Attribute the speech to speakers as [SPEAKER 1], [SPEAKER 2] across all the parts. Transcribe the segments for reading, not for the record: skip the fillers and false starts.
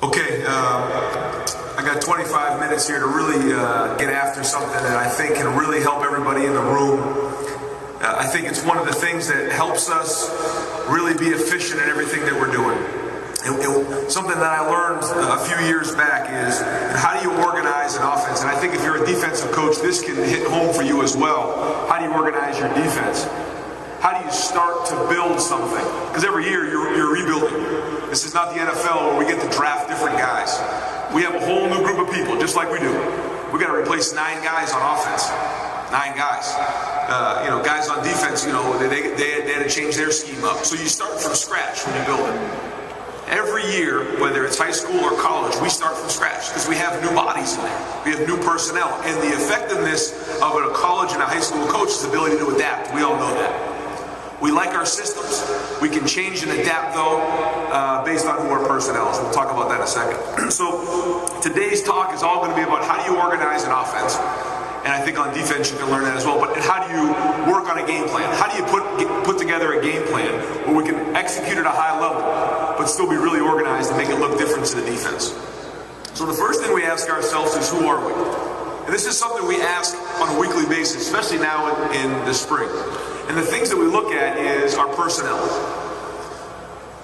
[SPEAKER 1] Okay, I got 25 minutes here to really get after something that I think can really help everybody in the room. I think it's one of the things that helps us really be efficient in everything that we're doing. Something that I learned a few years back is how do you organize an offense? And I think if you're a defensive coach, this can hit home for you as well. How do you organize your defense? How do you start to build something? Because every year you're rebuilding. This is not the NFL where we get to draft different guys. We have a whole new group of people, just like we do. We got to replace 9 guys on offense. 9 guys. Guys on defense, they had to change their scheme up. So you start from scratch when you build it. Every year, whether it's high school or college, we start from scratch because we have new bodies in there. We have new personnel. And the effectiveness of a college and a high school coach is the ability to adapt. We all know that. We like our systems. We can change and adapt, though, based on who our personnel is. We'll talk about that in a second. So today's talk is all going to be about how do you organize an offense. And I think on defense you can learn that as well. But how do you work on a game plan? How do you put together a game plan where we can execute at a high level, but still be really organized and make it look different to the defense? So the first thing we ask ourselves is, who are we? And this is something we ask on a weekly basis, especially now in the spring. And the things that we look at is our personnel.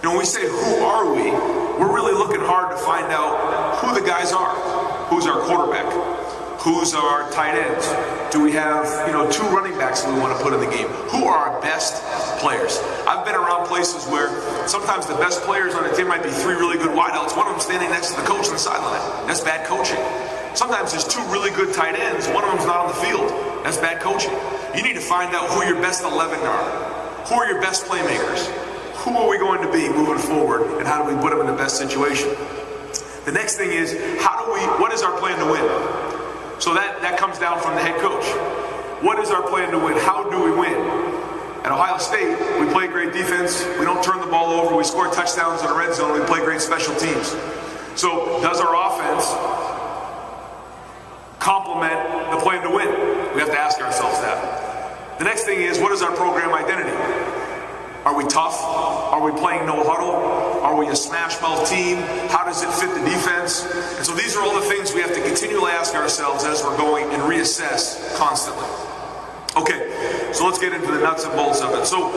[SPEAKER 1] When we say, who are we, we're really looking hard to find out who the guys are. Who's our quarterback? Who's our tight ends? Do we have, 2 running backs that we want to put in the game? Who are our best players? I've been around places where sometimes the best players on the team might be 3 really good wideouts, one of them standing next to the coach on the sideline. That's bad coaching. Sometimes there's 2 really good tight ends, one of them's not on the field. That's bad coaching. You need to find out who your best 11 are. Who are your best playmakers? Who are we going to be moving forward, and how do we put them in the best situation? The next thing is, what is our plan to win? So that comes down from the head coach. What is our plan to win? How do we win? At Ohio State, we play great defense. We don't turn the ball over. We score touchdowns in the red zone. We play great special teams. So does our offense complement the plan to win? We have to ask ourselves that. The next thing is, what is our program identity? Are we tough? Are we playing no huddle? Are we a smash mouth team? How does it fit the defense? And so these are all the things we have to continually ask ourselves as we're going and reassess constantly. Okay, so let's get into the nuts and bolts of it. So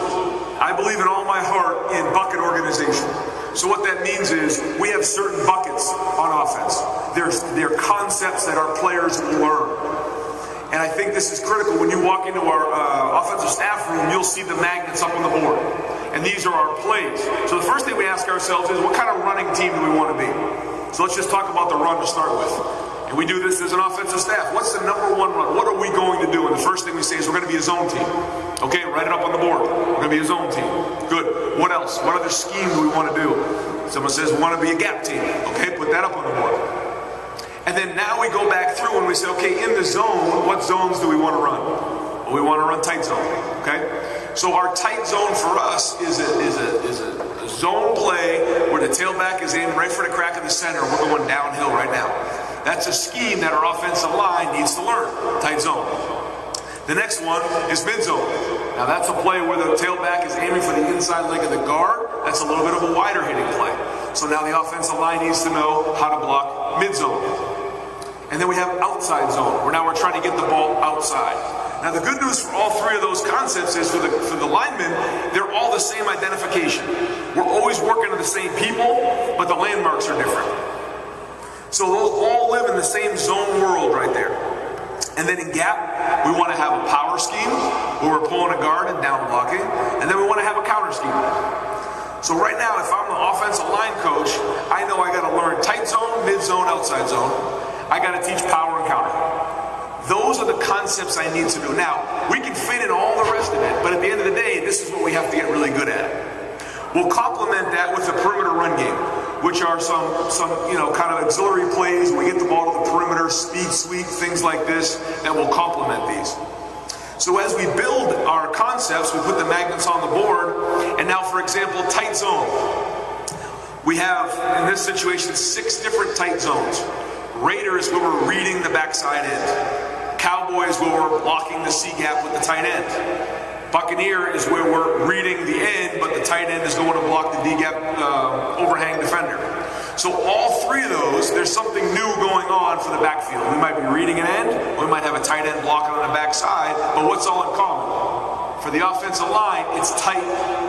[SPEAKER 1] I believe in all my heart in bucket organization. So what that means is we have certain buckets on offense. They're concepts that our players will learn. And I think this is critical. When you walk into our offensive staff room, you'll see the magnets up on the board. And these are our plays. So the first thing we ask ourselves is, what kind of running team do we want to be? So let's just talk about the run to start with. And we do this as an offensive staff. What's the number 1 run? What are we going to do? And the first thing we say is we're going to be a zone team. Okay, write it up on the board. We're going to be a zone team. Good. What else? What other scheme do we want to do? Someone says we want to be a gap team. Okay, put that up on the board. And then now we go back through and we say, okay, in the zone, what zones do we want to run? Well, we want to run tight zone, okay? So our tight zone for us is a zone play where the tailback is aimed right for the crack of the center. We're going downhill right now. That's a scheme that our offensive line needs to learn, tight zone. The next one is mid zone. Now that's a play where the tailback is aiming for the inside leg of the guard. That's a little bit of a wider hitting play. So now the offensive line needs to know how to block mid zone. And then we have outside zone, where now we're trying to get the ball outside. Now the good news for all 3 of those concepts is for the linemen, they're all the same identification. We're always working on the same people, but the landmarks are different. So those all live in the same zone world right there. And then in gap, we want to have a power scheme, where we're pulling a guard and down blocking. And then we want to have a counter scheme. So right now, if I'm the offensive line coach, I know I got to learn tight zone, mid zone, outside zone. I got to teach power and counter. Those are the concepts I need to do. Now, we can fit in all the rest of it, but at the end of the day, this is what we have to get really good at. We'll complement that with the perimeter run game, which are some kind of auxiliary plays. We get the ball to the perimeter, speed sweep, things like this, that will complement these. So as we build our concepts, we put the magnets on the board, and now, for example, tight zone. We have, in this situation, 6 different tight zones. Raiders, where we're reading the backside end. Cowboys, where we're blocking the C-gap with the tight end. Buccaneer is where we're reading the end, but the tight end is going to block the D-gap overhang defender. So all three of those, there's something new going on for the backfield. We might be reading an end, or we might have a tight end blocking on the backside, but what's all in common? For the offensive line, it's tight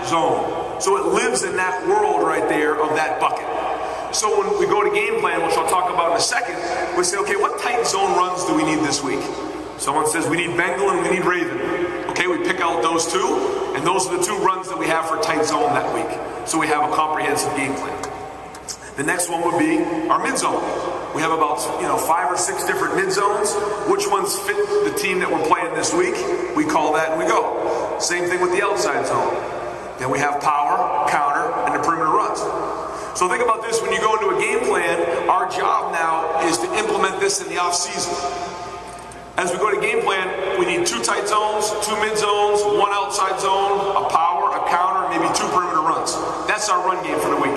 [SPEAKER 1] zone. So it lives in that world right there of that bucket. So when we go to game plan, which I'll talk about in a second, we say, okay, what tight zone runs do we need this week? Someone says we need Bengal and we need Raven. Okay, we pick out those two, and those are the two runs that we have for tight zone that week. So we have a comprehensive game plan. The next one would be our mid zone. We have about 5 or 6 different mid zones. Which ones fit the team that we're playing this week? We call that and we go. Same thing with the outside zone. Then we have power, counter, and the perimeter runs. So think about this, when you go into a game plan, our job now is to implement this in the off season. As we go to game plan, we need 2 tight zones, 2 mid zones, 1 outside zone, a power, a counter, maybe 2 perimeter runs. That's our run game for the week.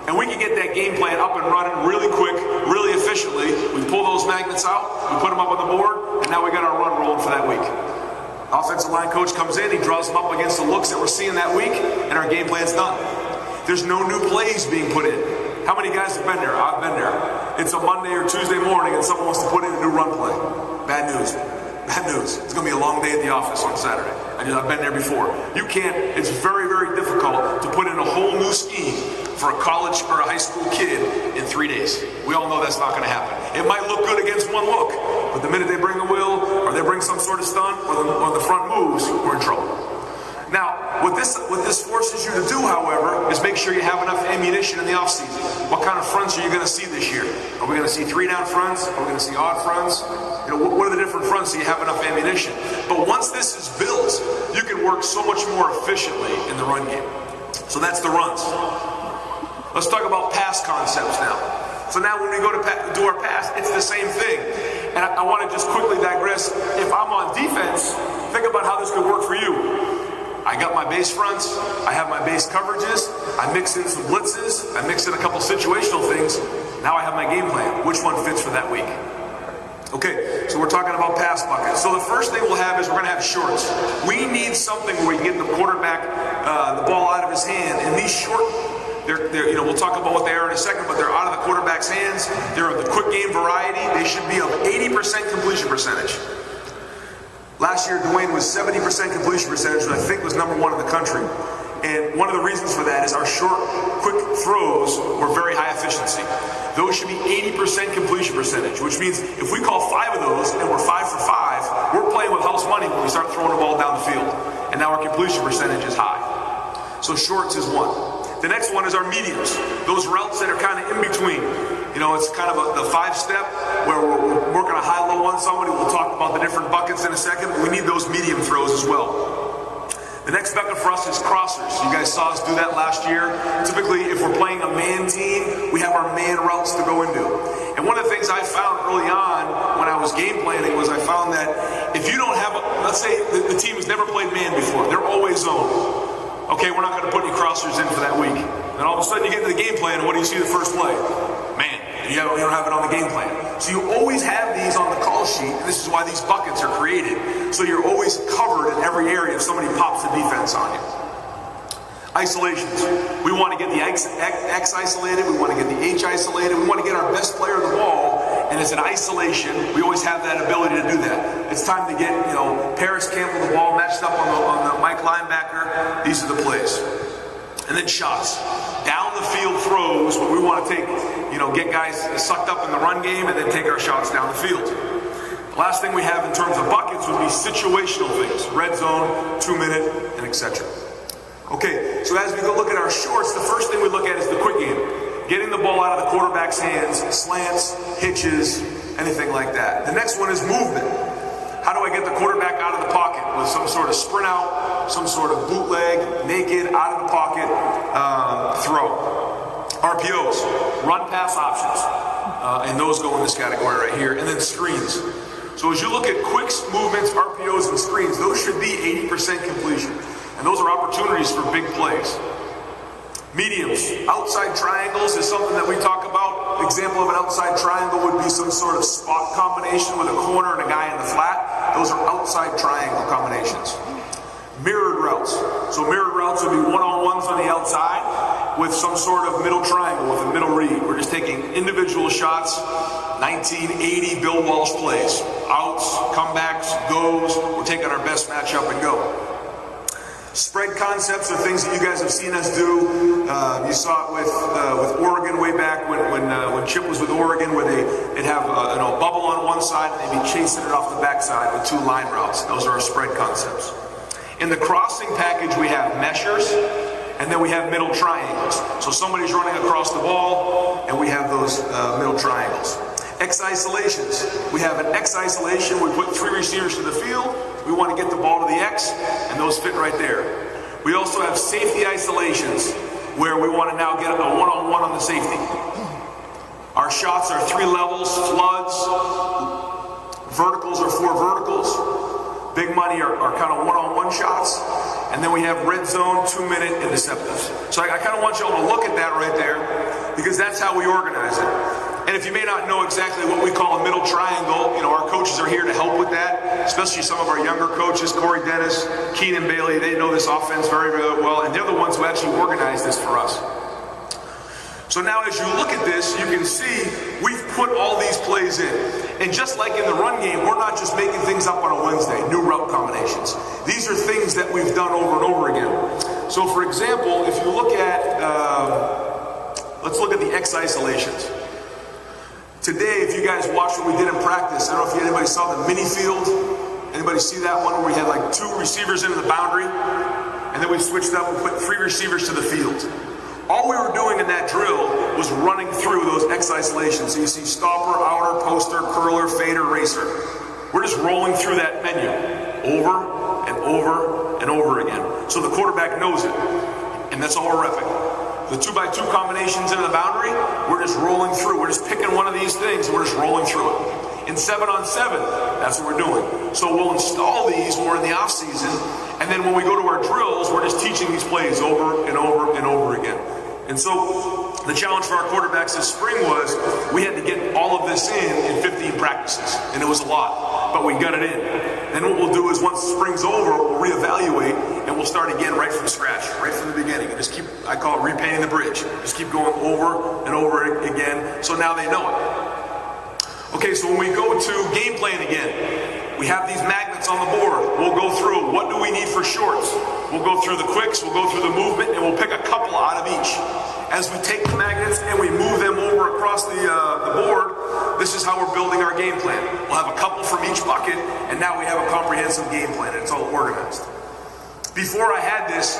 [SPEAKER 1] And we can get that game plan up and running really quick, really efficiently. We pull those magnets out, we put them up on the board, and now we got our run rolling for that week. Offensive line coach comes in, he draws them up against the looks that we're seeing that week, and our game plan's done. There's no new plays being put in. How many guys have been there? I've been there. It's a Monday or Tuesday morning and someone wants to put in a new run play. Bad news. Bad news. It's going to be a long day at the office on Saturday. I've been there before. You can't, it's very, very difficult to put in a whole new scheme for a college or a high school kid in 3 days. We all know that's not going to happen. It might look good against one look, but the minute they bring a wheel or they bring some sort of stunt or the front moves, we're in trouble. Now, what this forces you to do, however, is make sure you have enough ammunition in the offseason. What kind of fronts are you going to see this year? Are we going to see 3-down fronts? Are we going to see odd fronts? What are the different fronts so you have enough ammunition? But once this is built, you can work so much more efficiently in the run game. So that's the runs. Let's talk about pass concepts now. So now when we go to do our pass, it's the same thing. And I want to just quickly digress. If I'm on defense, think about how this could work for you. I got my base fronts, I have my base coverages, I mix in some blitzes, I mix in a couple situational things. Now I have my game plan. Which one fits for that week? Okay, so we're talking about pass buckets. So the first thing we'll have is we're going to have shorts. We need something where we can get the quarterback the ball out of his hand. And these short, we'll talk about what they are in a second, but they're out of the quarterback's hands. They're of the quick game variety. They should be of 80% completion percentage. Last year, Dwayne was 70% completion percentage, which I think was #1 in the country. And one of the reasons for that is our short, quick throws were very high efficiency. Those should be 80% completion percentage, which means if we call 5 of those and we're 5 for 5, we're playing with house money when we start throwing the ball down the field. And now our completion percentage is high. So shorts is one. The next one is our mediums. Those routes that are kind of in between. It's kind of the 5-step where we're working a high-low on somebody. We'll talk about the different buckets in a second, but we need those medium throws as well. The next bucket for us is crossers. You guys saw us do that last year. Typically, if we're playing a man team, we have our man routes to go into. And one of the things I found early on when I was game planning was I found that if you don't have, let's say the team has never played man before, they're always zone. Okay, we're not going to put any crossers in for that week. Then all of a sudden you get into the game plan, and what do you see the first play? Man. You don't have it on the game plan. So you always have these on the call sheet, and this is why these buckets are created. So you're always covered in every area if somebody pops the defense on you. Isolations. We want to get the X isolated. We want to get the H isolated. We want to get our best player of the ball, and it's an isolation. We always have that ability to do that. It's time to get, Paris Campbell the ball matched up on the Mike linebacker. These are the plays. And then shots. Down the field throws, but we want to take, get guys sucked up in the run game and then take our shots down the field. The last thing we have in terms of buckets would be situational things. Red zone, 2-minute, and etc. Okay, so as we go look at our shorts, the first thing we look at is the quick game. Getting the ball out of the quarterback's hands, slants, hitches, anything like that. The next one is movement. How do I get the quarterback out of the pocket with some sort of sprint out, some sort of bootleg, naked, out of the pocket throw? RPOs, run pass options, and those go in this category right here. And then screens. So as you look at quicks, movements, RPOs, and screens, those should be 80% completion. And those are opportunities for big plays. Mediums, outside triangles is something that we talk about. Example of an outside triangle would be some sort of spot combination with a corner and a guy in the flat. Those are outside triangle combinations. Mirrored routes. So mirrored routes would be one-on-ones on the outside with some sort of middle triangle with a middle read. We're shots, 1980 Bill Walsh plays. Outs, comebacks, goes. We're taking our best matchup and go. Spread concepts are things that you guys have seen us do. You saw it with Oregon way back when Chip was with Oregon, where they'd have a bubble on one side and they'd be chasing it off the backside with 2 line routes. Those are our spread concepts. In the crossing package, we have meshers, and then we have middle triangles. So somebody's running across the ball, and we have those middle triangles. X isolations. We have an X isolation. We put 3 receivers to the field. We want to get the ball to the X, and those fit right there. We also have safety isolations, where we want to now get a one-on-one on the safety. Our shots are 3 levels, floods. Verticals are 4 verticals. Big money are kind of one-on-one shots. And then we have red zone, 2-minute interceptors. So I kind of want you all to look at that right there, because that's how we organize it. And if you may not know exactly what we call a middle triangle, our coaches are here to help with that, especially some of our younger coaches, Corey Dennis, Keenan Bailey. They know this offense very, very well, and they're the ones who actually organize this for us. So now as you look at this, you can see we've put all these plays in. And just like in the run game, we're not just making things up on a Wednesday, new route combinations. These are things that we've done over and over again. So for example, if you look at, let's look at the X isolations. Today, if you guys watched what we did in practice, I don't know if anybody saw the mini field. Anybody see that one where we had like 2 receivers into the boundary? And then we switched up and put 3 receivers to the field. All we were doing in that drill was running through those X isolations. So you see stopper, outer, poster, curler, fader, racer. We're just rolling through that menu over and over and over again. So the quarterback knows it. And that's all we're repping. The 2x2 combinations into the boundary, we're just rolling through. We're just picking one of these things and we're just rolling through it. In 7-on-7, that's what we're doing. So we'll install these when we're in the off season, and then when we go to our drills, we're just teaching these plays over and over and over again. And so the challenge for our quarterbacks this spring was we had to get all of this in 15 practices, and it was a lot, but we got it in. Then what we'll do is once spring's over, we'll reevaluate, and we'll start again right from scratch, right from the beginning, and just keep, I call it repainting the bridge. Just keep going over and over again, so now they know it. Okay, so when we go to game plan again, we have these magnets on the board. We'll go through what do we need for shorts. We'll go through the quicks, we'll go through the movement, and we'll pick a couple out of each. As we take the magnets and we move them over across the board, this is how we're building our game plan. We'll have a couple from each bucket, and now we have a comprehensive game plan, and it's all organized. Before I had this,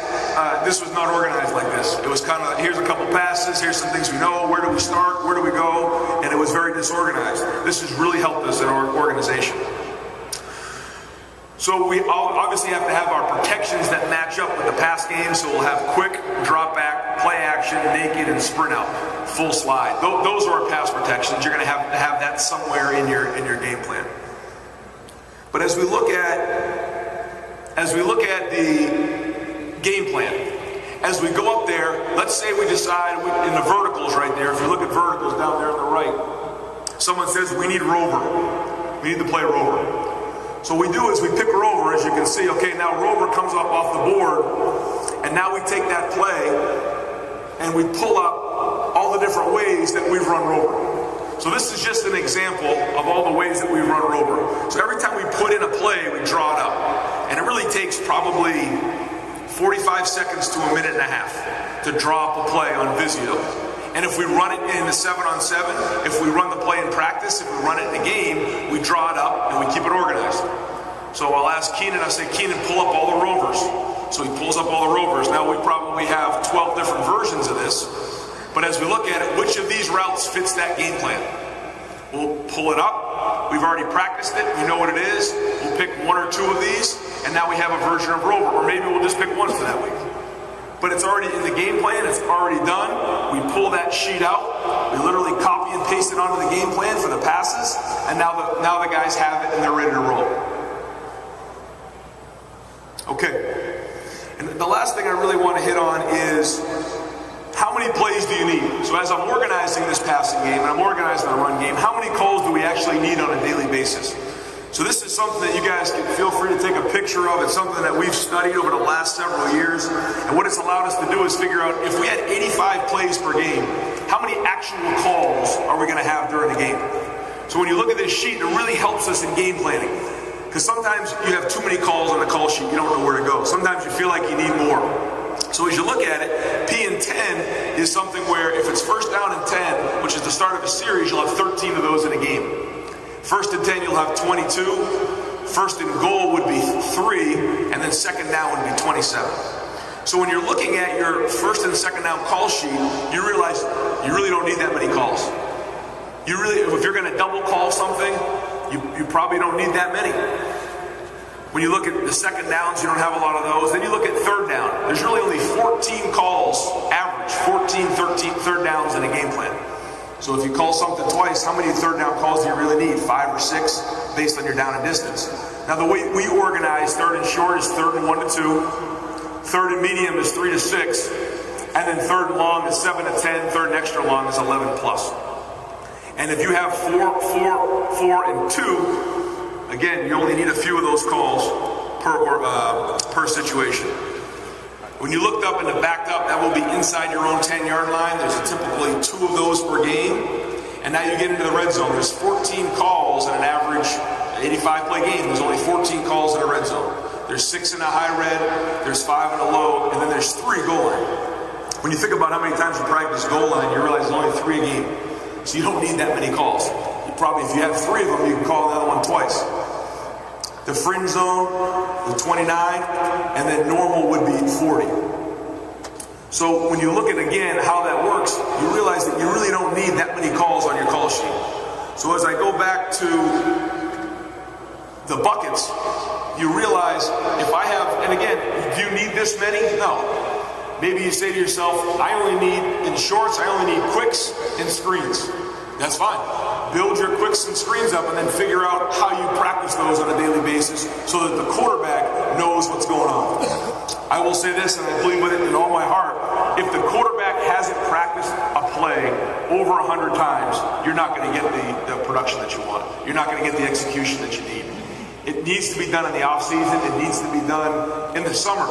[SPEAKER 1] this was not organized like this. It was kind of, here's a couple passes, here's some things we know, where do we start, where do we go, and it was very disorganized. This has really helped us in our organization. So we obviously have to have our protections that match up with the pass game, so we'll have quick, drop back, play action, naked, and sprint out, full slide. Those are our pass protections. You're going to have that somewhere in your game plan. But as we look at the game plan, as we go up there, let's say we decide in the verticals right there, if you look at verticals down there on the right, someone says we need Rover. We need to play Rover. So what we do is we pick Rover, as you can see. Okay, now Rover comes up off the board, and now we take that play and we pull up all the different ways that we've run Rover. So this is just an example of all the ways that we run Rover. So every time we put in a play, we draw it up. And it really takes probably 45 seconds to a minute and a half to draw up a play on Visio. And if we run it in the 7-on-7, if we run the play in practice, if we run it in a game, we draw it up and we keep it organized. So I'll ask Keenan, I'll say, Keenan, pull up all the Rovers. So he pulls up all the Rovers. Now we probably have 12 different versions of this. But as we look at it, which of these routes fits that game plan? We'll pull it up. We've already practiced it. We know what it is. We'll pick 1 or 2 of these, and now we have a version of Rover. Or maybe we'll just pick 1 for that week. But it's already in the game plan. It's already done. We pull that sheet out. We literally copy and paste it onto the game plan for the passes, and now the guys have it and they're ready to roll. Okay. And the last thing I really want to hit on is how many plays do you need? So as I'm organizing this passing game and I'm organizing the run game, how many calls do we actually need on a daily basis? So this is something that you guys can feel free to take a picture of. It's something that we've studied over the last several years. And what it's allowed us to do is figure out if we had 85 plays per game, how many actual calls are we going to have during the game? So when you look at this sheet, it really helps us in game planning. Because sometimes you have too many calls on the call sheet, you don't know where to go. Sometimes you feel like you need more. So as you look at it, P and 10 is something where if it's first down and 10, which is the start of a series, you'll have 13 of those in a game. First and 10, you'll have 22. First and goal would be 3, and then second down would be 27. So when you're looking at your first and second down call sheet, you realize you really don't need that many calls. You really, if you're going to double call something, you probably don't need that many. When you look at the second downs, you don't have a lot of those. Then you look at third down. There's really only 14 calls, average, 14, 13 third downs in a game plan. So if you call something twice, how many third down calls do you really need? 5 or 6, based on your down and distance. Now the way we organize third and short is third and 1 to 2. Third and medium is 3 to 6. And then third and long is 7 to 10. Third and extra long is 11 plus. And if you have 4, and 2, again, you only need a few of those calls per situation. When you looked up and backed up, that will be inside your own 10-yard line. There's typically 2 of those per game. And now you get into the red zone. There's 14 calls in an average 85-play game. There's only 14 calls in a red zone. There's 6 in a high red, there's 5 in a low, and then there's 3 goal line. When you think about how many times you practice goal line, you realize there's only 3 a game. So you don't need that many calls. You probably, if you have 3 of them, you can call another one twice. The fringe zone, the 29, and then normal would be 40. So when you look at, again, how that works, you realize that you really don't need that many calls on your call sheet. So as I go back to the buckets, you realize if I have, and again, do you need this many? No. Maybe you say to yourself, I only need, in shorts, I only need quicks and screens. That's fine. Build your quicks and screens up and then figure out how you practice those on a daily basis so that the quarterback knows what's going on. I will say this, and I believe with it in all my heart, if the quarterback hasn't practiced a play over 100 times, you're not going to get the production that you want. You're not going to get the execution that you need. It needs to be done in the off season. It needs to be done in the summer.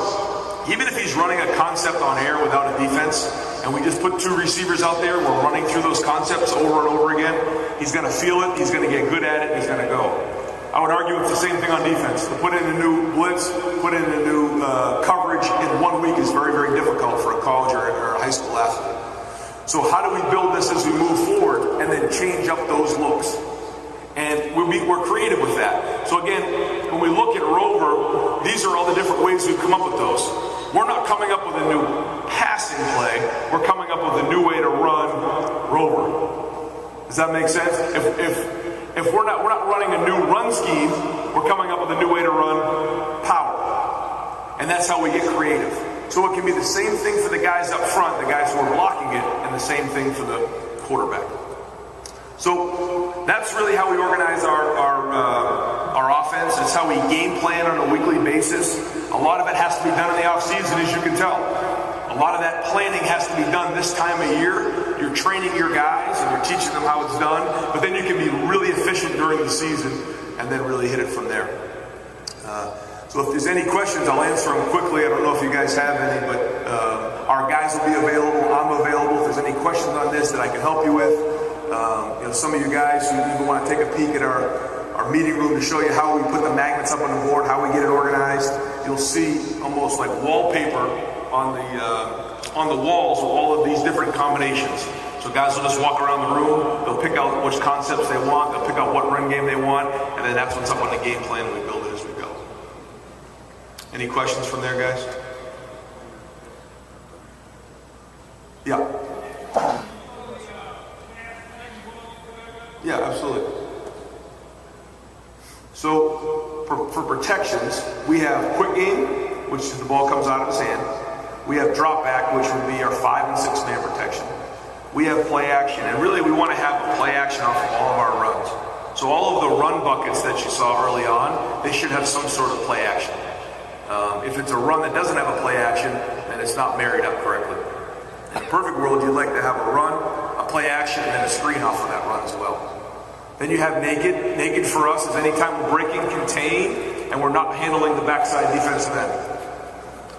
[SPEAKER 1] Even if he's running a concept on air without a defense, and we just put 2 receivers out there, we're running through those concepts over and over again, he's going to feel it, he's going to get good at it, and he's going to go. I would argue it's the same thing on defense. To put in a new blitz, put in a new coverage in 1 week is very, very difficult for a college or a high school athlete. So how do we build this as we move forward and then change up those looks? And we're creative with that. So again, when we look at Rover, these are all the different ways we've come up with those. We're not coming up with a new passing play. We're coming up with a new way to run Rover. Does that make sense? If we're not running a new run scheme, we're coming up with a new way to run power. And that's how we get creative. So it can be the same thing for the guys up front, the guys who are blocking it, and the same thing for the quarterback. So that's really how we organize our offense. It's how we game plan on a weekly basis. A lot of it has to be done in the off season, as you can tell. A lot of that planning has to be done this time of year. You're training your guys and you're teaching them how it's done, but then you can be really efficient during the season and then really hit it from there. So if there's any questions, I'll answer them quickly. I don't know if you guys have any, but our guys will be available. I'm available. If there's any questions on this that I can help you with. Some of you guys who even want to take a peek at our meeting room to show you how we put the magnets up on the board, how we get it organized. You'll see almost like wallpaper on the walls with all of these different combinations. So guys will just walk around the room, they'll pick out which concepts they want, they'll pick out what run game they want, and then that's what's up on the game plan, and we build it as we go. Any questions from there, guys? Yeah. Yeah, absolutely. So for protections, we have quick game, which is the ball comes out of his hand. We have drop back, which would be our 5 and 6 man protection. We have play action, and really we want to have a play action off of all of our runs. So all of the run buckets that you saw early on, they should have some sort of play action. If it's a run that doesn't have a play action, then it's not married up correctly. In a perfect world, you'd like to have a run, a play action, and then a screen off of that run as well. Then you have naked. Naked for us is anytime we're breaking contain and we're not handling the backside defensive end.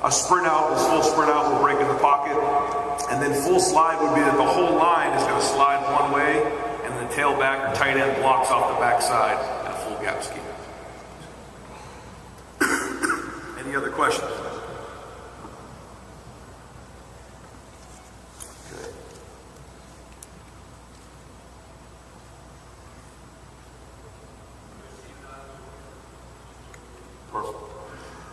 [SPEAKER 1] A sprint out is full sprint out, we're breaking the pocket. And then full slide would be that the whole line is going to slide one way, and the tailback or tight end blocks off the backside in a full gap scheme. Any other questions?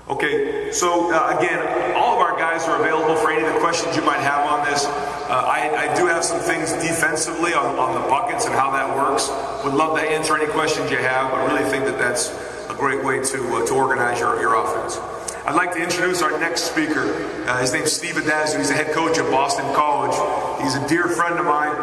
[SPEAKER 1] Okay, so again, all of our guys are available for any of the questions you might have on this. I do have some things defensively on the buckets and how that works. Would love to answer any questions you have, but really think that that's a great way to organize your offense. I'd like to introduce our next speaker. His name's Steve Adazio. He's the head coach at Boston College. He's a dear friend of mine.